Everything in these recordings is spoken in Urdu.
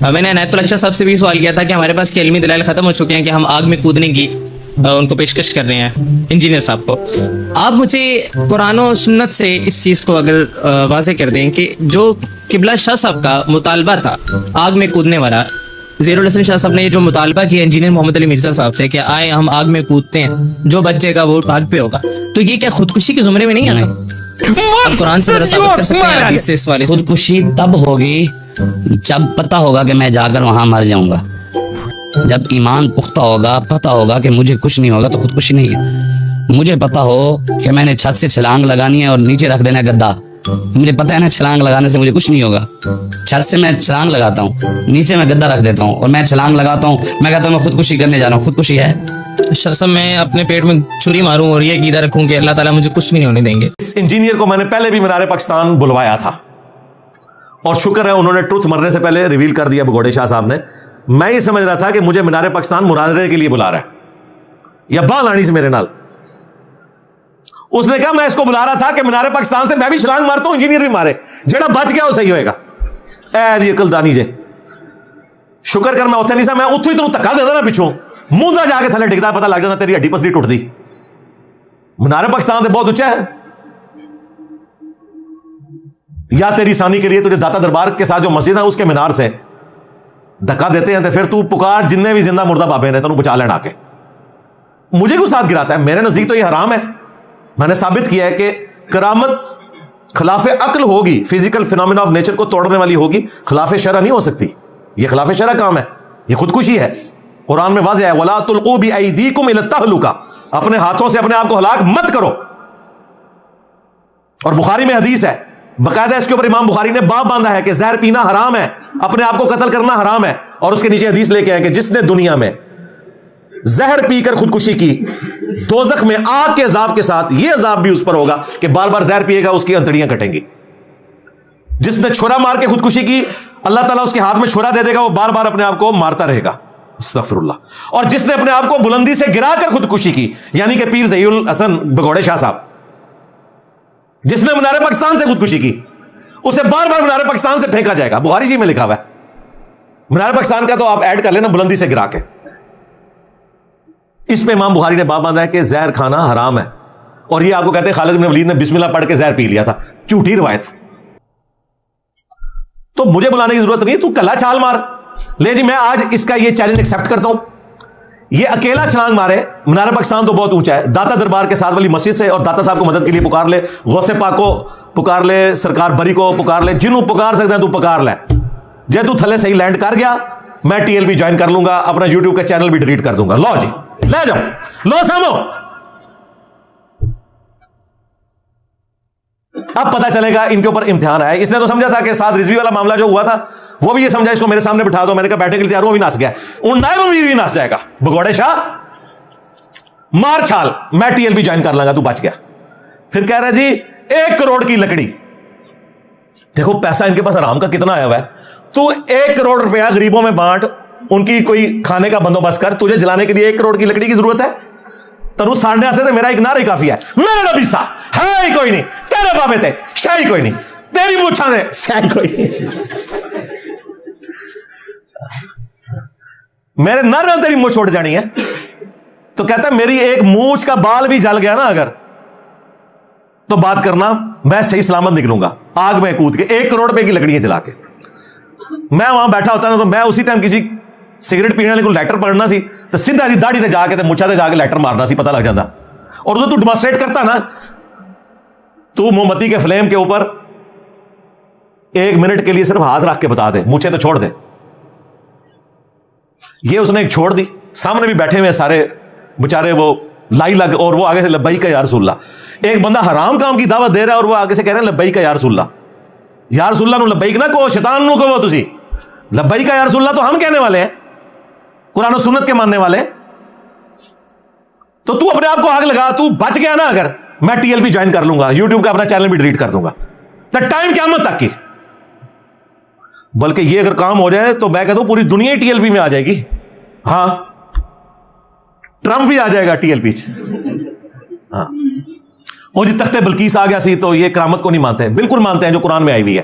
میں نے عنایت اللہ شاہ صاحب سے بھی سوال کیا تھا کہ ہمارے پاس علمی دلائل ختم ہو چکے ہیں کہ ہم آگ میں کودنے کی ان کو پیشکش کر رہے ہیں انجینئر صاحب کو. آپ مجھے قرآن و سنت سے اس چیز کو اگر واضح کر دیں کہ جو قبلہ شاہ صاحب کا مطالبہ تھا آگ میں کودنے والا, زیر الحسن شاہ صاحب نے یہ جو مطالبہ کیا انجینئر محمد علی مرزا صاحب سے کہ آئے ہم آگ میں کودتے ہیں, جو بچے گا وہ آگ پہ ہوگا, تو یہ کیا خودکشی کے زمرے میں نہیں آتا؟ آپ قرآن سے ذرا ثابت کر سکتے ہیں حدیث سے اس والے سے؟ خودکشی تب ہوگی جب پتہ ہوگا کہ میں جا کر وہاں مر جاؤں گا. جب ایمان پختہ ہوگا, پتہ ہوگا کہ مجھے کچھ نہیں ہوگا, تو خودکشی نہیں ہے. مجھے پتہ ہو کہ میں نے چھت سے چھلانگ لگانی ہے اور نیچے رکھ دینا ہے گدا, مجھے پتہ ہے نا چھلانگ لگانے سے مجھے کچھ نہیں ہوگا. چھت سے میں چھلانگ لگاتا ہوں, نیچے میں گدا رکھ دیتا ہوں اور میں چھلانگ لگاتا ہوں, میں کہتا ہوں میں خودکشی کرنے جا رہا ہوں. خودکشی ہے؟ شاہ صاحب میں اپنے پیٹ میں چھری ماروں اور یہ عقیدہ رکھوں کہ اللہ تعالیٰ مجھے کچھ بھی نہیں ہونے دیں گے. اس انجینئر کو میں نے پہلے بھی مینار پاکستان بلوایا تھا, اور شکر ہے انہوں نے ٹروتھ مرنے سے پہلے ریویل کر دیا بگوڑے شاہ صاحب نے. میں یہ سمجھ رہا تھا کہ مجھے مینار پاکستان مناظرے کے لیے بلا رہا ہے یا بال آنی سے میرے نال. اس نے کہا میں اس کو بلا رہا تھا کہ مینار پاکستان سے میں بھی چھلانگ مارتا ہوں, انجینئر بھی مارے, جڑا بچ گیا وہ صحیح ہوئے گا. اے جی عقل دانی جے, شکر کر میں اتنے نہیں سا, میں اتوں ہی تینوں دھکا دیتا نا پچھوں, مونجا جا کے تھلے ڈگتا, پتہ لگ جاتا تیری ہڈی پسلی ٹوٹ دی. مینار پاکستان سے بہت اونچا ہے, یا تیری ثانی کے لیے تجھے داتا دربار کے ساتھ جو مسجد ہے اس کے مینار سے دھکا دیتے ہیں, تو پھر تو پکار جننے بھی زندہ مردہ بابے نے تینوں بچا لینا کے. مجھے کیوں ساتھ گراتا ہے؟ میرے نزدیک تو یہ حرام ہے. میں نے ثابت کیا ہے کہ کرامت خلاف عقل ہوگی, فزیکل فینومینا آف نیچر کو توڑنے والی ہوگی, خلاف شرع نہیں ہو سکتی. یہ خلاف شرع کام ہے, یہ خودکشی ہے. قرآن میں واضح ہے وَلَا تُلْقُوا بِأَيْدِيكُمْ إِلَى التَّهْلُكَةِ, اپنے ہاتھوں سے اپنے آپ کو ہلاک مت کرو. اور بخاری میں حدیث ہے باقاعدہ, اس کے اوپر امام بخاری نے باب باندھا ہے کہ زہر پینا حرام ہے, اپنے آپ کو قتل کرنا حرام ہے. اور اس کے نیچے حدیث لے کے آئے کہ جس نے دنیا میں زہر پی کر خودکشی کی, دوزخ میں آگ کے عذاب کے ساتھ یہ عذاب بھی اس پر ہوگا کہ بار بار زہر پیے گا, اس کی انتڑیاں کٹیں گی. جس نے چھرا مار کے خودکشی کی, اللہ تعالیٰ اس کے ہاتھ میں چھرا دے دے گا, وہ بار بار اپنے آپ کو مارتا رہے گا. استغفر اللہ. اور جس نے اپنے آپ کو بلندی سے گرا کر خودکشی کی, یعنی کہ پیر ظہیر الحسن بگوڑے شاہ صاحب, جس نے مینار پاکستان سے خودکشی کی, اسے بار بار مینار پاکستان سے پھینکا جائے گا. بخاری جی میں لکھا ہوا ہے. مینار پاکستان کا تو آپ ایڈ کر لینا, بلندی سے گرا کے. اس پہ امام بخاری نے باب باندھا ہے کہ زہر کھانا حرام ہے, اور یہ آپ کو کہتے ہیں خالد بن ولید نے بسم اللہ پڑھ کے زہر پی لیا تھا. جھوٹی روایت. تو مجھے بلانے کی ضرورت نہیں, تو کلا چھال مار لے جی. میں آج اس کا یہ چیلنج ایکسپٹ کرتا ہوں. یہ اکیلا چھلانگ مارے, مینار پاکستان تو بہت اونچا ہے, داتا دربار کے ساتھ والی مسجد سے, اور داتا صاحب کو مدد کے لیے پکار لے, غوث پاک کو پکار لے, سرکار بری کو پکار لے, جنہوں پکار سکتے ہیں تو پکار لے. جے تو تھلے صحیح لینڈ کر گیا, میں ٹی ایل بھی جوائن کر لوں گا, اپنا یوٹیوب کا چینل بھی ڈیلیٹ کر دوں گا. لو جی لے جاؤ, لو سامو. اب پتہ چلے گا ان کے اوپر امتحان آیا. اس نے تو سمجھا تھا کہ سعد رضوی والا معاملہ جو ہوا تھا, وہ بھی یہ سمجھا اس کو میرے سامنے بٹھا دو. میں نے کہا بیٹھنے کے لیے تیار, وہ بھی ناچ گیا. ان نائب امیر بھی ناچ جائے گا. بگوڑے شاہ مار چھال, میں ٹی ایل بھی جوائن کر لوں گا, تو بچ گیا. پھر کہہ رہا جی 1 کروڑ کی لکڑی. دیکھو پیسہ ان کے پاس آرام کا کتنا آیا ہوا ہے. تو 1 کروڑ روپیہ غریبوں میں بانٹ, ان کی کوئی کھانے کا بندوبست کر. تجھے جلانے کے لیے 1 کروڑ کی لکڑی کی ضرورت ہے؟ تنو ساڑھنے سے میرا ایک نعرہ ہی کافی ہے. میرا نبی سا ہے ہی کوئی نہیں, تیرے بابے تھے شاہی کوئی نہیں, تیری مونچھاں نے شاہی کوئی نہیں. میرے نر تیری مونچھ چھوڑ جانی ہے. تو کہتا ہے میری ایک مونچھ کا بال بھی جل گیا نا اگر, تو بات کرنا, میں صحیح سلامت نکلوں گا آگ میں کود کے 1 کروڑ روپے کی لکڑیاں جلا کے. میں وہاں بیٹھا ہوتا نا, تو میں اسی ٹائم کسی سگریٹ پینے والے کو لیٹر پڑھنا سی, تو سیدھا دی داڑھی تے جا کے مچھا تے جا کے لیٹر مارنا سی, پتہ لگ جاتا. اور تو ڈیمانسٹریٹ کرتا نا, تو موم بتی کے فلیم کے اوپر 1 منٹ کے لیے صرف ہاتھ رکھ کے بتا دے, مجھے تو چھوڑ دے. یہ اس نے ایک چھوڑ دی. سامنے بھی بیٹھے ہوئے سارے بےچارے, وہ لائی لگ, اور وہ آگے سے لبیک یا رسول اللہ. ایک بندہ حرام کام کی دعوت دے رہا ہے, اور وہ آگے سے کہہ رہے ہیں لبیک یا رسول اللہ. یا رسول اللہ نو لبیک نہ کہو, شیطان نو کہو. تسی لبیک یا رسول اللہ تو ہم کہنے والے ہیں, قرآن و سنت کے ماننے والے. تو اپنے آپ کو آگ لگا, تو بچ گیا نا اگر, میں ٹی ایل بھی جوائن کر لوں گا, یوٹیوب کا اپنا چینل بھی ڈیلیٹ کر دوں گا. دا ٹائم قیامت تک کی. بلکہ یہ اگر کام ہو جائے تو میں کہتا ہوں پوری دنیا ٹی ایل پی میں آ جائے گی. ہاں ٹرمپ بھی آ جائے گا ٹی ایل پی. ہاں وہ جی تخت بلقیس آ گیا سی, تو یہ کرامت کو نہیں مانتے. بالکل مانتے ہیں جو قرآن میں آئی ہوئی ہے.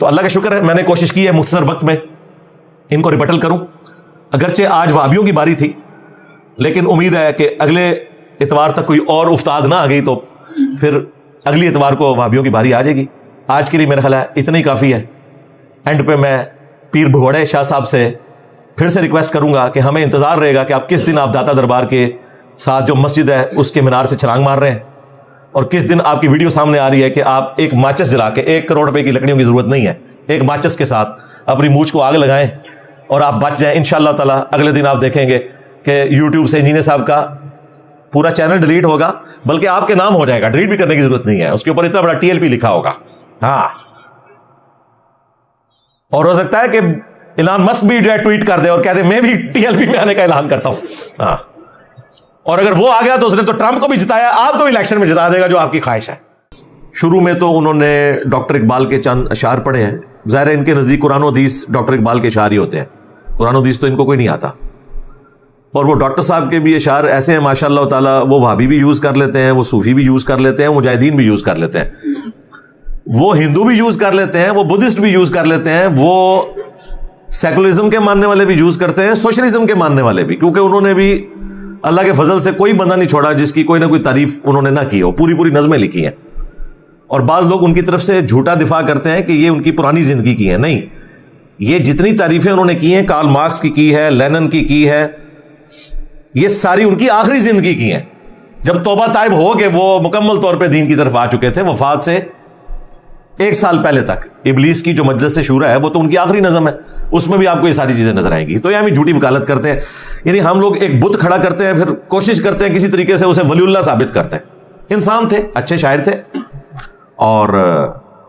تو اللہ کا شکر ہے میں نے کوشش کی ہے مختصر وقت میں ان کو ریبٹل کروں. اگرچہ آج وہابیوں کی باری تھی, لیکن امید ہے کہ اگلے اتوار تک کوئی اور افتاد نہ آ گئی تو پھر اگلی اتوار کو وہابیوں کی باری آ جائے گی. آج کے لیے میرا خیال ہے اتنا ہی کافی ہے. اینڈ پہ میں پیر بھگوڑے شاہ صاحب سے پھر سے ریکویسٹ کروں گا کہ ہمیں انتظار رہے گا کہ آپ کس دن آپ داتا دربار کے ساتھ جو مسجد ہے اس کے مینار سے چھلانگ مار رہے ہیں, اور کس دن آپ کی ویڈیو سامنے آ رہی ہے کہ آپ ایک ماچس جلا کے 1 کروڑ روپے کی لکڑیوں کی ضرورت نہیں ہے, ایک ماچس کے ساتھ اپنی مونچھ کو آگ لگائیں اور آپ بچ جائیں. انشاءاللہ تعالیٰ اگلے دن آپ دیکھیں گے کہ یوٹیوب سے انجینئر صاحب کا پورا چینل ڈیلیٹ ہوگا, بلکہ آپ کے نام ہو جائے گا, ڈیلیٹ بھی کرنے کی ضرورت نہیں ہے, اس کے اوپر اتنا بڑا TLP لکھا ہوگا. ہاں, اور ہو سکتا ہے کہ ایلان مسک بھی جو ہے ٹویٹ کر دے اور کہہ دے میں بھی TLP میں آنے کا اعلان کرتا ہوں. ہاں, اور اگر وہ آ گیا تو اس نے تو ٹرمپ کو بھی جتایا, آپ کو بھی الیکشن میں جتا دے گا جو آپ کی خواہش ہے. شروع میں تو انہوں نے ڈاکٹر اقبال کے چند اشعار پڑھے ہیں. ظاہر ہے ان کے نزدیک قرآن و حدیث ڈاکٹر اقبال کے اشعار ہی ہوتے ہیں, قرآن و حدیث تو ان کو کوئی نہیں آتا. اور وہ ڈاکٹر صاحب کے بھی اشعار ایسے ہیں ماشاء اللہ تعالیٰ, وہ وہابی بھی یوز کر لیتے ہیں, وہ صوفی بھی یوز کر لیتے ہیں, مجاہدین بھی یوز کر لیتے ہیں, وہ ہندو بھی یوز کر لیتے ہیں, وہ بدھسٹ بھی یوز کر لیتے ہیں, وہ سیکولرزم کے ماننے والے بھی یوز کرتے ہیں, سوشلزم کے ماننے والے بھی, کیونکہ انہوں نے بھی اللہ کے فضل سے کوئی بندہ نہیں چھوڑا جس کی کوئی نہ کوئی تعریف انہوں نے نہ کی ہو, پوری نظمیں لکھی ہیں. اور بعض لوگ ان کی طرف سے جھوٹا دفاع کرتے ہیں کہ یہ ان کی پرانی زندگی کی ہیں. نہیں, یہ جتنی تعریفیں انہوں نے کی ہیں, کارل مارکس کی ہے, لینن کی ہے, یہ ساری ان کی آخری زندگی کی ہیں, جب توبہ طائب ہو کہ وہ مکمل طور پہ دین کی طرف آ چکے تھے. وفات سے 1 سال پہلے تک ابلیس کی جو مجلس شورا ہے وہ تو ان کی آخری نظم ہے, اس میں بھی آپ کو یہ ساری چیزیں نظر آئیں گی. تو یہ ہم جھوٹی وکالت کرتے ہیں, یعنی ہم لوگ ایک بت کھڑا کرتے ہیں, پھر کوشش کرتے ہیں کسی طریقے سے اسے ولی اللہ ثابت کرتے ہیں. انسان تھے, اچھے شاعر تھے, اور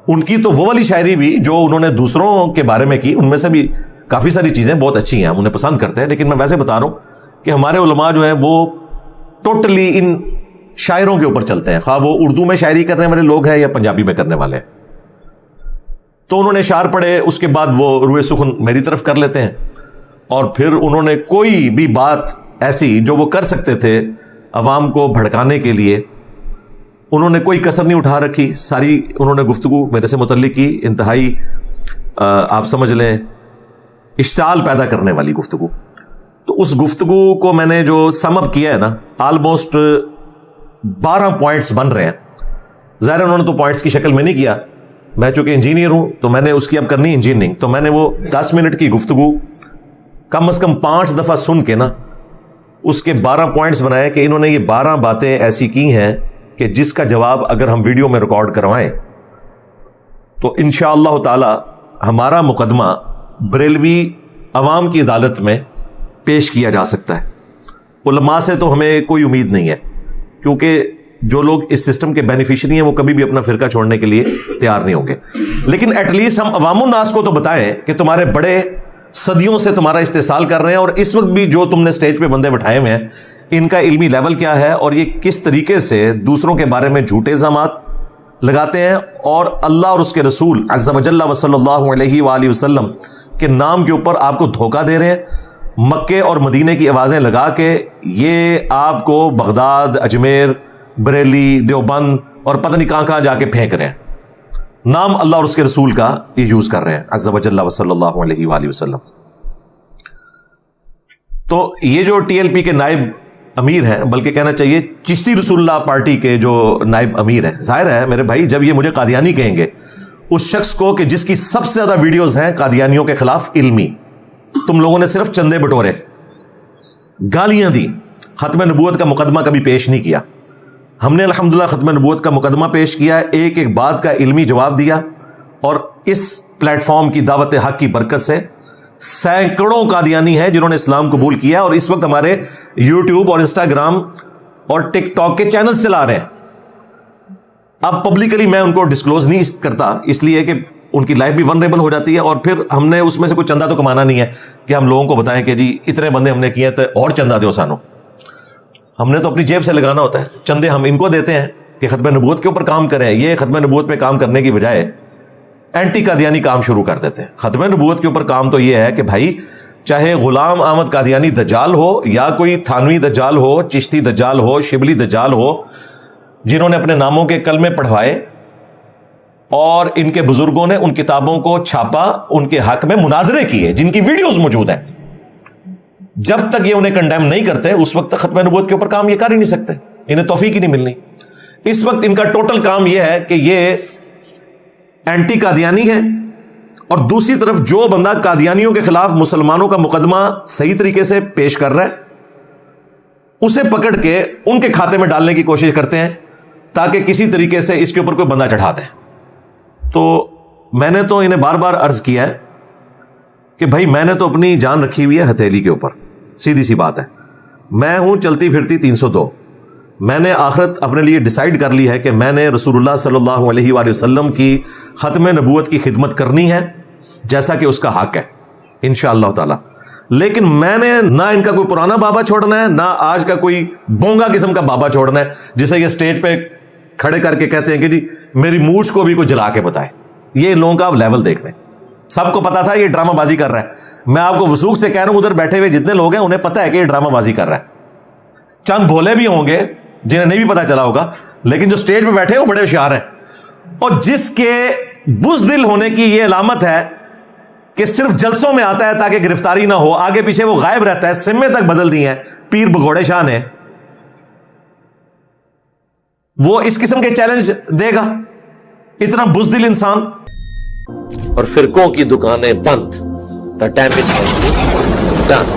ان کی تو وہ والی شاعری بھی جو انہوں نے دوسروں کے بارے میں کی, ان میں سے بھی کافی ساری چیزیں بہت اچھی ہیں, ہم انہیں پسند کرتے ہیں. لیکن میں ویسے بتا رہا ہوں کہ ہمارے علماء جو ہیں وہ ٹوٹلی ان شاعروں کے اوپر چلتے ہیں, خواہ وہ اردو میں شاعری کرنے والے لوگ ہیں یا پنجابی میں کرنے والے. تو انہوں نے اشعار پڑھے, اس کے بعد وہ روئے سخن میری طرف کر لیتے ہیں, اور پھر انہوں نے کوئی بھی بات ایسی جو وہ کر سکتے تھے عوام کو بھڑکانے کے لیے, انہوں نے کوئی کسر نہیں اٹھا رکھی. ساری انہوں نے گفتگو میرے سے متعلق کی, انتہائی آپ سمجھ لیں اشتعال پیدا کرنے والی گفتگو. تو اس گفتگو کو میں نے جو سم اپ کیا ہے نا, آلموسٹ 12 پوائنٹس بن رہے ہیں. ظاہر انہوں نے تو پوائنٹس کی شکل میں نہیں کیا, میں چونکہ انجینئر ہوں تو میں نے اس کی اب کرنی انجینئرنگ, تو میں نے وہ 10 منٹ کی گفتگو کم از کم 5 دفعہ سن کے نا اس کے 12 پوائنٹس بنائے کہ انہوں نے یہ 12 باتیں ایسی کی ہیں کہ جس کا جواب اگر ہم ویڈیو میں ریکارڈ کروائیں تو انشاءاللہ تعالی ہمارا مقدمہ بریلوی عوام کی عدالت میں پیش کیا جا سکتا ہے. علماء سے تو ہمیں کوئی امید نہیں ہے, کیونکہ جو لوگ اس سسٹم کے بینیفیشری ہیں وہ کبھی بھی اپنا فرقہ چھوڑنے کے لیے تیار نہیں ہوں گے. لیکن ایٹ لیسٹ ہم عوام الناس کو تو بتائیں کہ تمہارے بڑے صدیوں سے تمہارا استحصال کر رہے ہیں, اور اس وقت بھی جو تم نے سٹیج پہ بندے بٹھائے ہوئے ہیں ان کا علمی لیول کیا ہے, اور یہ کس طریقے سے دوسروں کے بارے میں جھوٹے الزامات لگاتے ہیں, اور اللہ اور اس کے رسول عز و جل و صلی اللہ علیہ وآلہ وسلم کے نام کے اوپر آپ کو دھوکہ دے رہے ہیں, مکے اور مدینے کی آوازیں لگا کے یہ آپ کو بغداد, اجمیر, بریلی, دیوبند اور پتہ نہیں کہاں جا کے پھینک رہے ہیں. نام اللہ اور اس کے رسول کا یہ یوز کر رہے ہیں عز و جل و صلی اللہ علیہ وآلہ وسلم. تو یہ جو TLP کے نائب امیر ہیں, بلکہ کہنا چاہیے چشتی رسول اللہ پارٹی کے جو نائب امیر ہیں, ظاہر ہے میرے بھائی جب یہ مجھے قادیانی کہیں گے, اس شخص کو کہ جس کی سب سے زیادہ ویڈیوز ہیں قادیانیوں کے خلاف علمی, تم لوگوں نے صرف چندے بٹورے, گالیاں دی, ختم نبوت کا مقدمہ کبھی پیش نہیں کیا. ہم نے الحمدللہ ختم نبوت کا مقدمہ پیش کیا, ایک ایک بات کا علمی جواب دیا, اور اس پلیٹ فارم کی دعوت حق کی برکت سے سینکڑوں قادیانی ہیں جنہوں نے اسلام قبول کیا, اور اس وقت ہمارے یوٹیوب اور انسٹاگرام اور ٹک ٹاک کے چینلز چلا رہے ہیں. اب پبلکلی میں ان کو ڈسکلوز نہیں کرتا, اس لیے کہ ان کی لائف بھی ونریبل ہو جاتی ہے, اور پھر ہم نے اس میں سے کوئی چندہ تو کمانا نہیں ہے کہ ہم لوگوں کو بتائیں کہ جی اتنے بندے ہم نے کیے تو اور چندہ دو سانو. ہم نے تو اپنی جیب سے لگانا ہوتا ہے, چندے ہم ان کو دیتے ہیں کہ ختم نبوت کے اوپر کام کریں. یہ ختم نبوت پہ کام کرنے کی بجائے اینٹی قادیانی کام شروع کر دیتے ہیں. ختم نبوت کے اوپر کام تو یہ ہے کہ بھائی چاہے غلام احمد قادیانی دجال ہو, یا کوئی تھانوی دجال ہو, چشتی دجال ہو, شبلی دجال ہو, جنہوں نے اپنے ناموں کے کلمے پڑھوائے, اور ان کے بزرگوں نے ان کتابوں کو چھاپا, ان کے حق میں مناظرے کیے جن کی ویڈیوز موجود ہیں. جب تک یہ انہیں کنڈیم نہیں کرتے اس وقت تک ختم نبوت کے اوپر کام یہ کر ہی نہیں سکتے, انہیں توفیق ہی نہیں ملنی. اس وقت ان کا ٹوٹل کام یہ ہے کہ یہ اینٹی قادیانی ہے, اور دوسری طرف جو بندہ قادیانیوں کے خلاف مسلمانوں کا مقدمہ صحیح طریقے سے پیش کر رہا ہے اسے پکڑ کے ان کے کھاتے میں ڈالنے کی کوشش کرتے ہیں تاکہ کسی طریقے سے اس کے اوپر کوئی بندہ چڑھا دیں. تو میں نے تو انہیں بار بار عرض کیا ہے کہ بھائی میں نے تو اپنی جان رکھی ہوئی ہے ہتھیلی کے اوپر, سیدھی سی بات ہے. میں ہوں چلتی پھرتی 302. میں نے آخرت اپنے لیے ڈیسائیڈ کر لی ہے کہ میں نے رسول اللہ صلی اللہ علیہ وآلہ وسلم کی ختم نبوت کی خدمت کرنی ہے جیسا کہ اس کا حق ہے انشاءاللہ تعالی. لیکن میں نے نہ ان کا کوئی پرانا بابا چھوڑنا ہے, نہ آج کا کوئی بونگا قسم کا بابا چھوڑنا ہے جسے یہ سٹیج پہ کھڑے کر کے کہتے ہیں کہ جی میری مونچھ کو بھی کوئی جلا کے بتائے. یہ ان لوگوں کا آپ لیول دیکھ لیں. سب کو پتا تھا یہ ڈرامہ بازی کر رہا ہے. میں آپ کو وثوق سے کہہ رہا ہوں ادھر بیٹھے ہوئے جتنے لوگ ہیں انہیں پتا ہے کہ یہ ڈرامہ بازی کر رہا ہے. چند بھولے بھی ہوں گے جنہیں نہیں بھی پتا چلا ہوگا, لیکن جو سٹیج پہ بیٹھے ہیں وہ بڑے ہوشیار ہیں. اور جس کے بزدل ہونے کی یہ علامت ہے کہ صرف جلسوں میں آتا ہے تاکہ گرفتاری نہ ہو, آگے پیچھے وہ غائب رہتا ہے, سمے تک بدل دی ہیں پیر بگوڑے شاہ نے, وہ اس قسم کے چیلنج دے گا اتنا بزدل انسان. اور فرقوں کی دکانیں بند. The damage has been done.